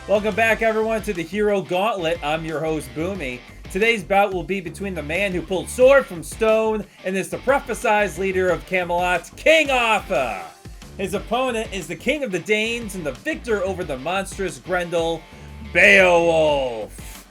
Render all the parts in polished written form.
Welcome back, everyone, to the Hero Gauntlet. I'm your host, Boomy. Today's bout will be between the man who pulled sword from stone and is the prophesized leader of Camelot, King Arthur. His opponent is the King of the Danes and the victor over the monstrous Grendel, Beowulf.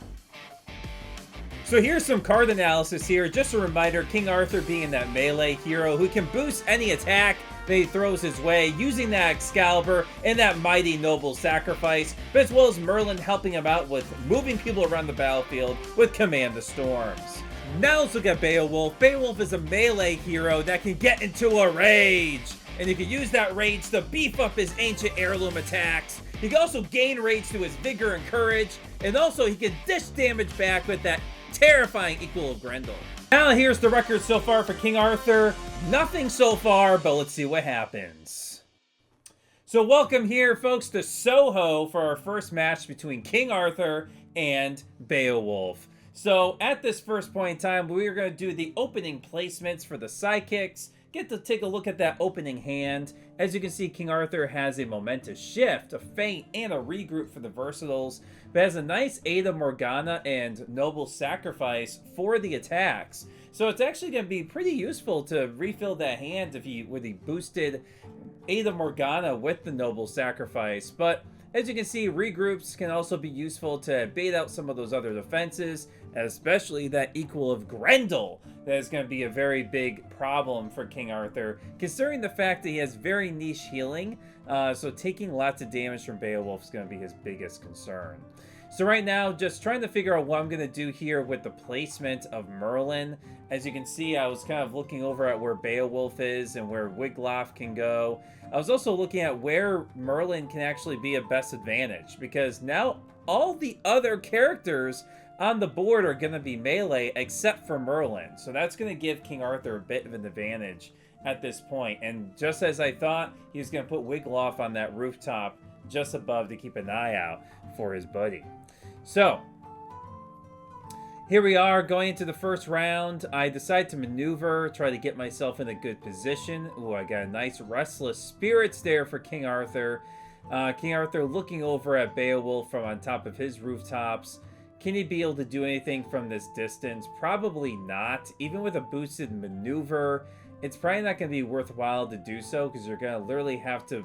So here's some card analysis here. Just a reminder, King Arthur being that melee hero who can boost any attack that he throws his way using that Excalibur and that mighty noble sacrifice, but as well as Merlin helping him out with moving people around the battlefield with Command the Storms. Now let's look at Beowulf. Beowulf is a melee hero that can get into a rage, and he can use that rage to beef up his ancient heirloom attacks. He can also gain rage through his vigor and courage, and also he can dish damage back with that terrifying equal of Grendel. Now here's the record so far for King Arthur. Nothing so far, but let's see what happens. So welcome here, folks, to Soho for our first match between King Arthur and Beowulf. So at this first point in time, we are going to do the opening placements for the sidekicks. Get to take a look at that opening hand. As you can see, King Arthur has a momentous shift, a feint, and a regroup for the versatiles, but has a nice Ada Morgana and noble sacrifice for the attacks. So it's actually going to be pretty useful to refill that hand if he boosted Ada Morgana with the noble sacrifice. But as you can see, regroups can also be useful to bait out some of those other defenses, especially that equal of Grendel. That is going to be a very big problem for King Arthur, considering the fact that he has very niche healing. So taking lots of damage from Beowulf is going to be his biggest concern. So right now, just trying to figure out what I'm going to do here with the placement of Merlin. As you can see, I was kind of looking over at where Beowulf is and where Wiglaf can go. I was also looking at where Merlin can actually be a best advantage, because now all the other characters on the board are going to be melee except for Merlin. So that's going to give King Arthur a bit of an advantage at this point. And just as I thought, he was going to put Wiglaf on that rooftop just above to keep an eye out for his buddy. So here we are going into the first round. I decide to maneuver, try to get myself in a good position. Ooh, I got a nice restless spirits there for King Arthur. King Arthur looking over at Beowulf from on top of his rooftops. Can he be able to do anything from this distance? Probably not. Even with a boosted maneuver, it's probably not going to be worthwhile to do so, because you're going to literally have to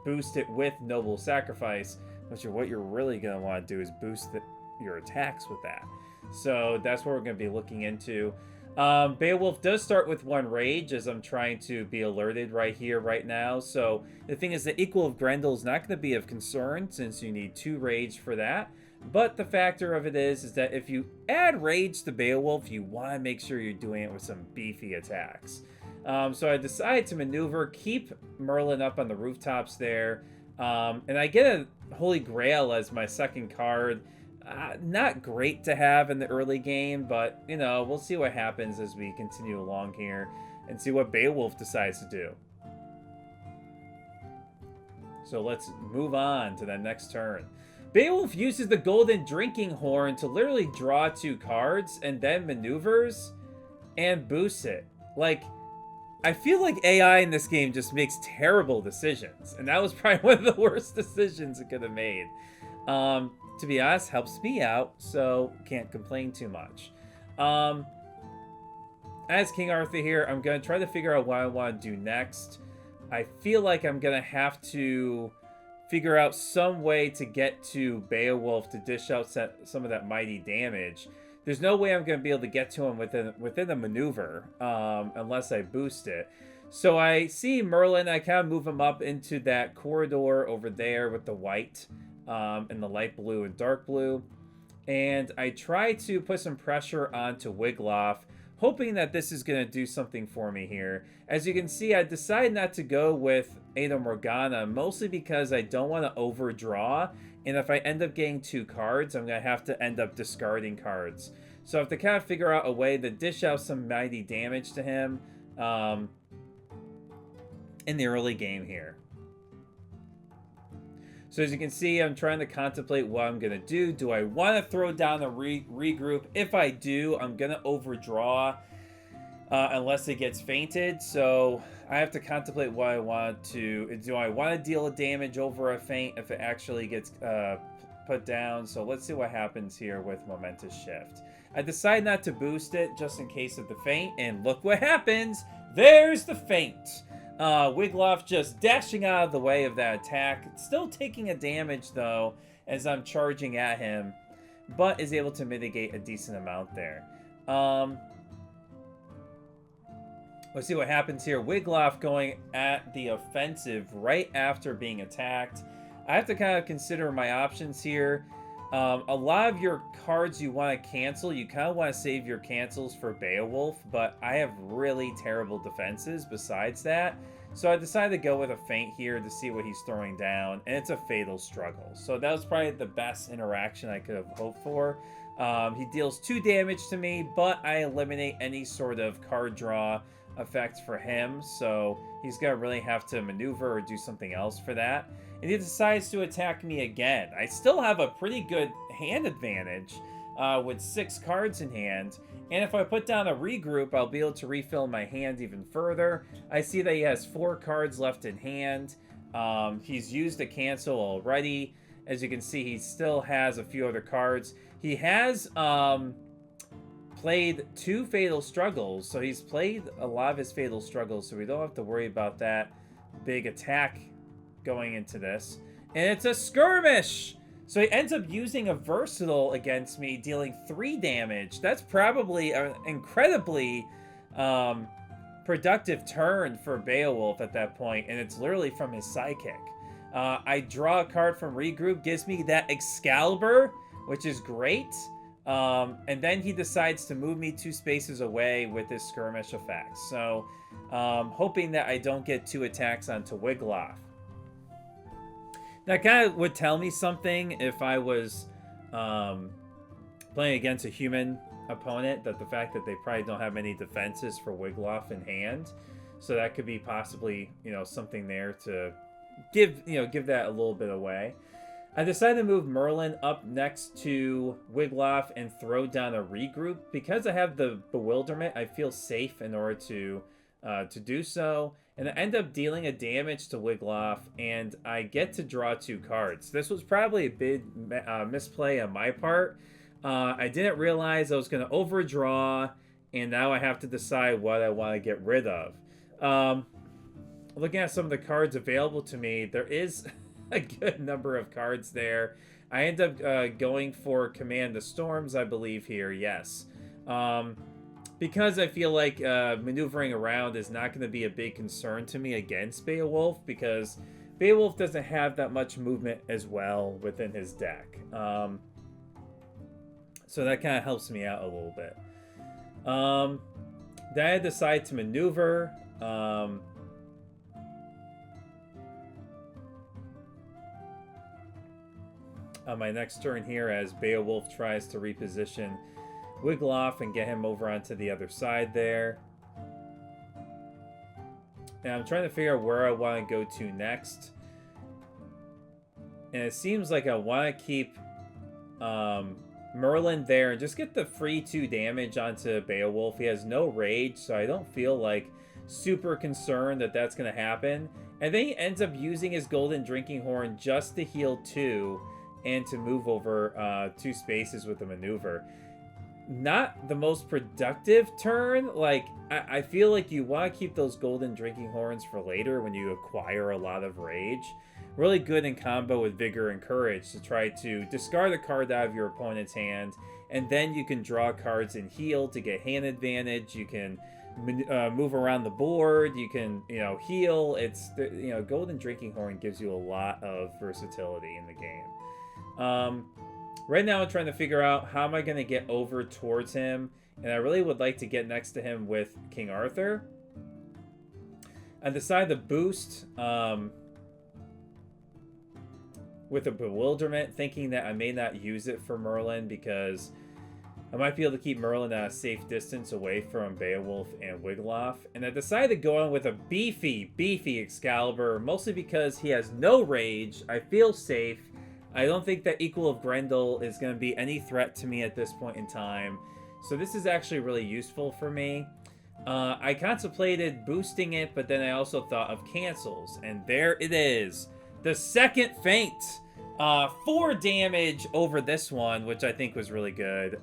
boost it with noble sacrifice, which what you're really going to want to do is boost your attacks with that. So that's what we're going to be looking into. Beowulf does start with one rage, as I'm trying to be alerted right here, right now. So the thing is, the equal of Grendel is not going to be of concern, since you need 2 rage for that. But the factor of it is that if you add rage to Beowulf, you want to make sure you're doing it with some beefy attacks. So I decided to maneuver, keep Merlin up on the rooftops there. And I get a Holy Grail as my second card. Not great to have in the early game, but, you know, we'll see what happens as we continue along here and see what Beowulf decides to do. So let's move on to that next turn. Beowulf uses the golden drinking horn to literally draw 2 cards and then maneuvers and boosts it. Like, I feel like AI in this game just makes terrible decisions, and that was probably one of the worst decisions it could have made. To be honest, helps me out, so can't complain too much. As King Arthur here, I'm going to try to figure out what I want to do next. I feel like I'm going to have to figure out some way to get to Beowulf to dish out some of that mighty damage. There's no way I'm going to be able to get to him within a maneuver unless I boost it. So I see Merlin. I kind of move him up into that corridor over there with the white and the light blue and dark blue. And I try to put some pressure onto Wiglaf, hoping that this is going to do something for me here. As you can see, I decided not to go with Ada Morgana, mostly because I don't want to overdraw. And if I end up getting 2 cards, I'm going to have to end up discarding cards. So I have to kind of figure out a way to dish out some mighty damage to him in the early game here. So as you can see, I'm trying to contemplate what I'm going to do. Do I want to throw down a regroup? If I do, I'm going to overdraw unless it gets fainted. So I have to contemplate what I want to... Do I want to deal a damage over a feint if it actually gets put down. So let's see what happens here with Momentous Shift. I decide not to boost it just in case of the feint, and look what happens. There's the feint. Wiglaf just dashing out of the way of that attack. Still taking a damage though as I'm charging at him, but is able to mitigate a decent amount there. Let's see what happens here. Wiglaf going at the offensive right after being attacked. I have to kind of consider my options here. A lot of your cards you want to cancel, you kind of want to save your cancels for Beowulf, but I have really terrible defenses besides that. So I decided to go with a feint here to see what he's throwing down, and it's a Fatal Struggle. So that was probably the best interaction I could have hoped for. He deals 2 damage to me, but I eliminate any sort of card draw effect for him, so he's gonna really have to maneuver or do something else for that. And he decides to attack me again. I still have a pretty good hand advantage with 6 cards in hand, and if I put down a regroup, I'll be able to refill my hand even further. I see that he has 4 cards left in hand. He's used a cancel already. As you can see, he still has a few other cards. He has played 2 Fatal Struggles, so he's played a lot of his Fatal Struggles, so we don't have to worry about that big attack going into this. And it's a skirmish! So he ends up using a versatile against me, dealing 3 damage. That's probably an incredibly productive turn for Beowulf at that point, and it's literally from his sidekick. I draw a card from Regroup, gives me that Excalibur, which is great. And then he decides to move me 2 spaces away with his skirmish effect. So, hoping that I don't get 2 attacks onto Wiglaf. That kind of would tell me something if I was playing against a human opponent, that the fact that they probably don't have many defenses for Wiglaf in hand. So that could be possibly, something there to give that a little bit away. I decided to move Merlin up next to Wiglaf and throw down a regroup. Because I have the Bewilderment, I feel safe in order to do so. And I end up dealing a damage to Wiglaf, and I get to draw 2 cards. This was probably a big misplay on my part. I didn't realize I was going to overdraw, and now I have to decide what I want to get rid of. Looking at some of the cards available to me, there is a good number of cards there. I end up going for Command the Storms, I believe here, yes. Because I feel like maneuvering around is not going to be a big concern to me against Beowulf, because Beowulf doesn't have that much movement as well within his deck. So that kind of helps me out a little bit. Then I decide to maneuver. On my next turn here, as Beowulf tries to reposition Wiglaf and get him over onto the other side there. And I'm trying to figure out where I want to go to next. And it seems like I want to keep Merlin there and just get the free 2 damage onto Beowulf. He has no rage, so I don't feel like super concerned that that's going to happen. And then he ends up using his Golden Drinking Horn just to heal 2 and to move over 2 spaces with the maneuver. Not the most productive turn. Like, I feel like you want to keep those Golden Drinking Horns for later when you acquire a lot of rage. Really good in combo with Vigor and Courage to try to discard a card out of your opponent's hand, and then you can draw cards and heal to get hand advantage. You can move around the board. You can, heal. It's, Golden Drinking Horn gives you a lot of versatility in the game. Right now I'm trying to figure out how am I going to get over towards him, and I really would like to get next to him with King Arthur. I decided to boost with a Bewilderment, thinking that I may not use it for Merlin because I might be able to keep Merlin at a safe distance away from Beowulf and Wiglaf. And I decided to go on with a beefy Excalibur, mostly because he has no rage. I feel safe. I don't think that Equal of Grendel is going to be any threat to me at this point in time. So this is actually really useful for me. I contemplated boosting it, but then I also thought of cancels. And there it is. The second feint. 4 damage over this one, which I think was really good.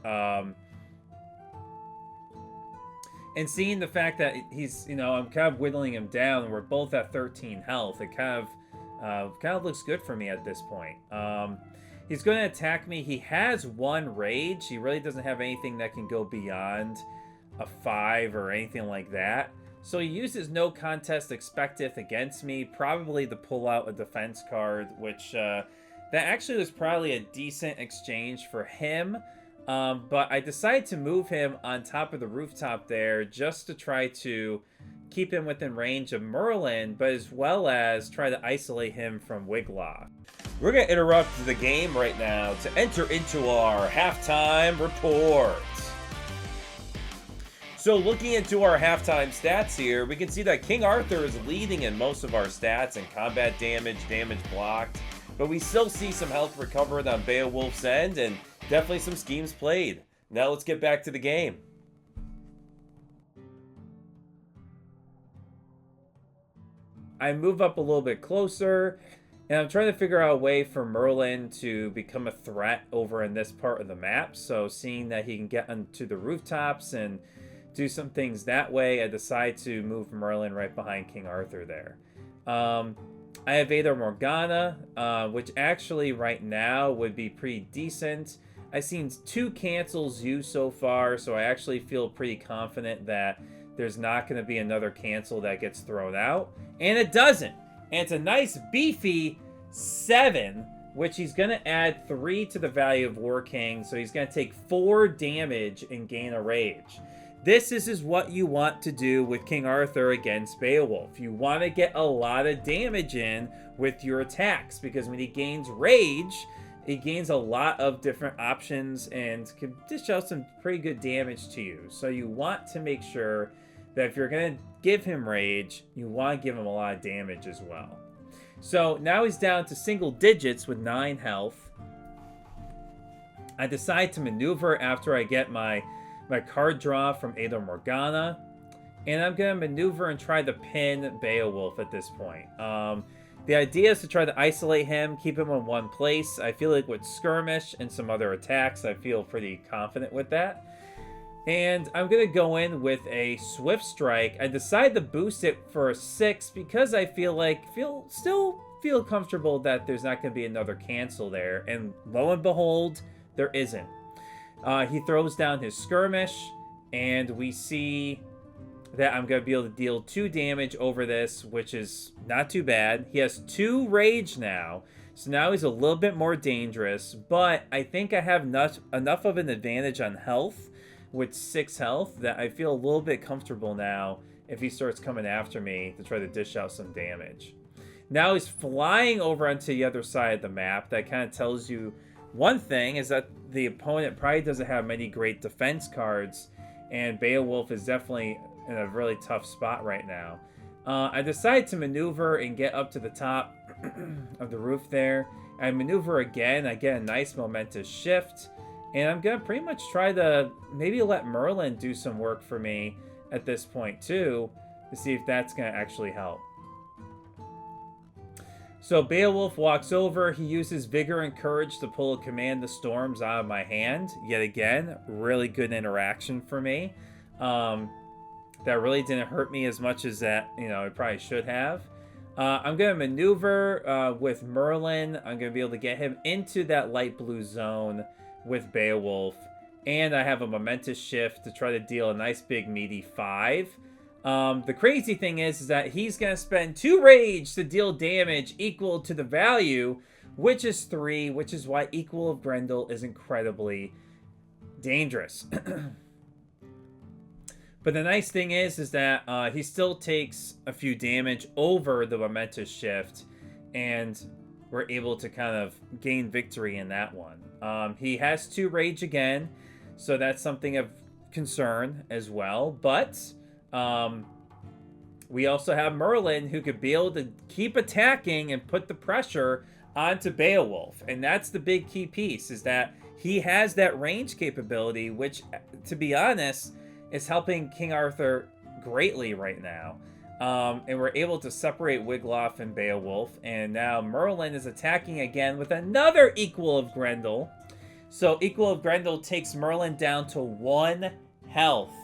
And seeing the fact that he's, you know, I'm kind of whittling him down, and we're both at 13 health, it kind of looks good for me at this point. He's going to attack me. He has 1 rage. He really doesn't have anything that can go beyond a 5 or anything like that. So he uses no contest expecteth against me, probably to pull out a defense card, which that actually was probably a decent exchange for him. But I decided to move him on top of the rooftop there just to try to keep him within range of Merlin, but as well as try to isolate him from Wiglock. We're going to interrupt the game right now to enter into our halftime report. So looking into our halftime stats here, we can see that King Arthur is leading in most of our stats in combat damage, damage blocked, but we still see some health recovered on Beowulf's end, and definitely some schemes played. Now let's get back to the game. I move up a little bit closer, and I'm trying to figure out a way for Merlin to become a threat over in this part of the map. So seeing that he can get onto the rooftops and do some things that way, I decide to move Merlin right behind King Arthur there. I have Ada Morgana, which actually right now would be pretty decent. I've seen 2 cancels used so far, so I actually feel pretty confident that there's not going to be another cancel that gets thrown out. And it doesn't. And it's a nice beefy 7, which he's going to add 3 to the value of War King, so he's going to take 4 damage and gain a rage. This is what you want to do with King Arthur against Beowulf. You want to get a lot of damage in with your attacks, because when he gains rage, he gains a lot of different options and can dish out some pretty good damage to you. So you want to make sure that if you're going to give him rage, you want to give him a lot of damage as well. So now he's down to single digits with 9 health. I decide to maneuver after I get my card draw from Ada Morgana, and I'm going to maneuver and try to pin Beowulf at this point. The idea is to try to isolate him, keep him in one place. I feel like with Skirmish and some other attacks, I feel pretty confident with that. And I'm going to go in with a Swift Strike. I decide to boost it for a 6 because I still feel comfortable that there's not going to be another cancel there. And lo and behold, there isn't. He throws down his Skirmish, and we see that I'm going to be able to deal 2 damage over this, which is not too bad. He has 2 rage now, so now he's a little bit more dangerous, but I think I have enough of an advantage on health with 6 health that I feel a little bit comfortable now if he starts coming after me to try to dish out some damage. Now he's flying over onto the other side of the map. That kind of tells you one thing, is that the opponent probably doesn't have many great defense cards, and Beowulf is definitely in a really tough spot right now. I decide to maneuver and get up to the top of the roof there. I maneuver again. I get a nice momentous shift, and I'm going to pretty much try to maybe let Merlin do some work for me at this point too, to see if that's going to actually help. So Beowulf walks over. He uses Vigor and Courage to pull a Command the Storms out of my hand. Yet again, really good interaction for me. That really didn't hurt me as much as that, it probably should have. I'm going to maneuver with Merlin. I'm going to be able to get him into that light blue zone with Beowulf. And I have a momentous shift to try to deal a nice big meaty 5. The crazy thing is that he's going to spend 2 rage to deal damage equal to the value, which is 3, which is why Equal of Grendel is incredibly dangerous. But the nice thing is that he still takes a few damage over the momentous shift, and we're able to kind of gain victory in that one. He has 2 rage again, so that's something of concern as well, but we also have Merlin, who could be able to keep attacking and put the pressure onto Beowulf. And that's the big key piece, is that he has that range capability, which, to be honest, is helping King Arthur greatly right now. And we're able to separate Wiglaf and Beowulf. And now Merlin is attacking again with another Equal of Grendel. So Equal of Grendel takes Merlin down to 1 health.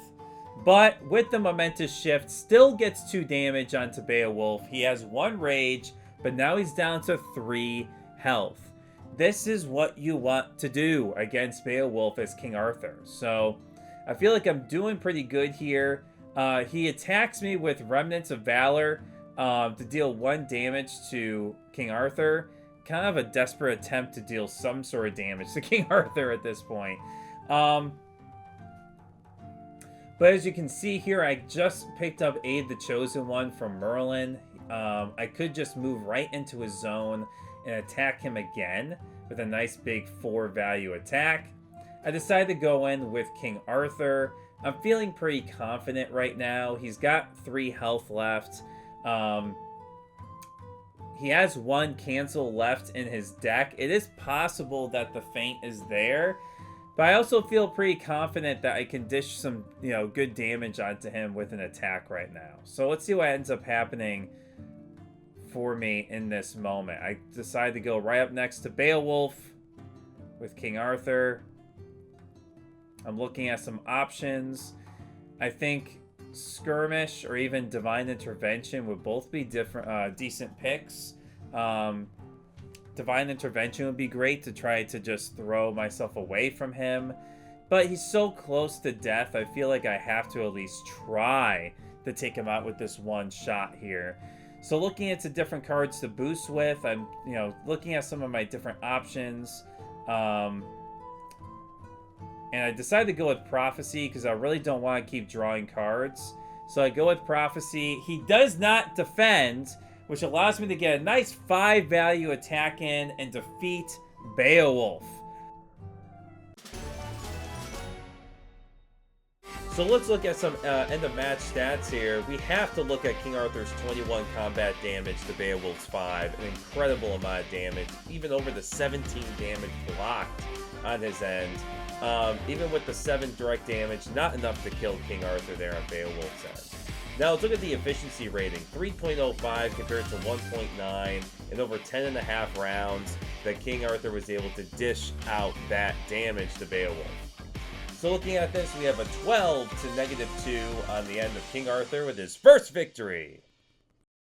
But with the momentous shift, still gets 2 damage onto Beowulf. He has 1 rage, but now he's down to 3 health. This is what you want to do against Beowulf as King Arthur. So I feel like I'm doing pretty good here. He attacks me with Remnants of Valor to deal 1 damage to King Arthur. Kind of a desperate attempt to deal some sort of damage to King Arthur at this point. But as you can see here, I just picked up Aid the Chosen One from Merlin. I could just move right into his zone and attack him again with a nice big 4 value attack. I decided to go in with King Arthur. I'm feeling pretty confident right now. He's got 3 health left. He has 1 cancel left in his deck. It is possible that the feint is there. But I also feel pretty confident that I can dish some, good damage onto him with an attack right now. So let's see what ends up happening for me in this moment. I decide to go right up next to Beowulf with King Arthur. I'm looking at some options. I think Skirmish or even Divine Intervention would both be decent picks. Divine Intervention would be great to try to just throw myself away from him. But he's so close to death, I feel like I have to at least try to take him out with this 1 shot here. So looking into different cards to boost with, I'm looking at some of my different options. And I decided to go with Prophecy because I really don't want to keep drawing cards. So I go with Prophecy. He does not defend, which allows me to get a nice 5 value attack in and defeat Beowulf. So let's look at some end of match stats here. We have to look at King Arthur's 21 combat damage to Beowulf's 5. An incredible amount of damage, even over the 17 damage blocked on his end. Even with the 7 direct damage, not enough to kill King Arthur there on Beowulf's end. Now let's look at the efficiency rating, 3.05 compared to 1.9 in over 10.5 rounds that King Arthur was able to dish out that damage to Beowulf. So looking at this, we have a 12 to -2 on the end of King Arthur with his first victory.